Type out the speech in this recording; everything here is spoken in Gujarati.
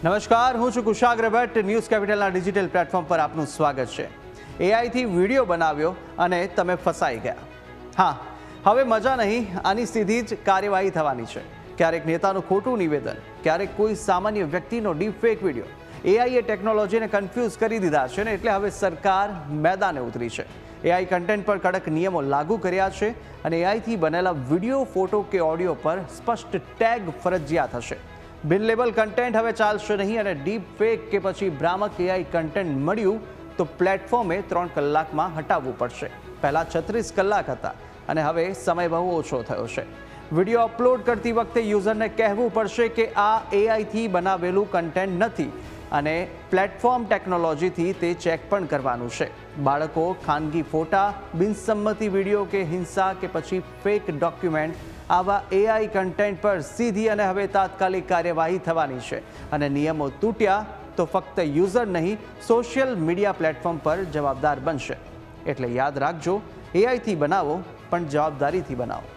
નમસ્કાર, હું છું કુશાગ્ર ભટ્ટ. ન્યૂઝ કેપિટલના ડિજિટલ પ્લેટફોર્મ પર આપનું સ્વાગત છે. એઆઈથી વિડીયો બનાવ્યો અને તમે ફસાઈ ગયા. હા, હવે મજા નહીં, આની સીધી જ કાર્યવાહી થવાની છે. ક્યારેક નેતાનું ખોટું નિવેદન, ક્યારેક કોઈ સામાન્ય વ્યક્તિનો ડીપ ફેક વિડીયો. એઆઈએ ટેકનોલોજીને કન્ફ્યુઝ કરી દીધા છે ને એટલે હવે સરકાર મેદાને ઉતરી છે. એઆઈ કન્ટેન્ટ પર કડક નિયમો લાગુ કર્યા છે અને એઆઈથી બનેલા વિડીયો, ફોટો કે ઓડિયો પર સ્પષ્ટ ટેગ ફરજિયાત હશે. બિન લેબલ કન્ટેન્ટ હવે ચાલશે નહીં અને ડીપ ફેક કે પછી ભ્રામક એઆઈ કન્ટેન્ટ મળ્યું તો પ્લેટફોર્મે 3 કલાકમાં હટાવવું પડશે. પહેલાં 36 કલાક હતા અને હવે સમય બહુ ઓછો થયો છે. વિડીયો અપલોડ કરતી વખતે યુઝરને કહેવું પડશે કે આ એઆઈથી બનાવેલું કન્ટેન્ટ નથી અને પ્લેટફોર્મ ટેકનોલોજીથી તે ચેક પણ કરવાનું છે. બાળકો, ખાનગી ફોટા, બિનસંમતિ વિડીયો કે હિંસા કે પછી ફેક ડોક્યુમેન્ટ, આવા એઆઈ કન્ટેન્ટ પર સીધી અને હવે તાત્કાલિક કાર્યવાહી થવાની છે. અને નિયમો તૂટ્યા તો ફક્ત યુઝર નહીં, સોશિયલ મીડિયા પ્લેટફોર્મ પર જવાબદાર બનશે. એટલે યાદ રાખજો, એઆઈથી બનાવો પણ જવાબદારીથી બનાવો.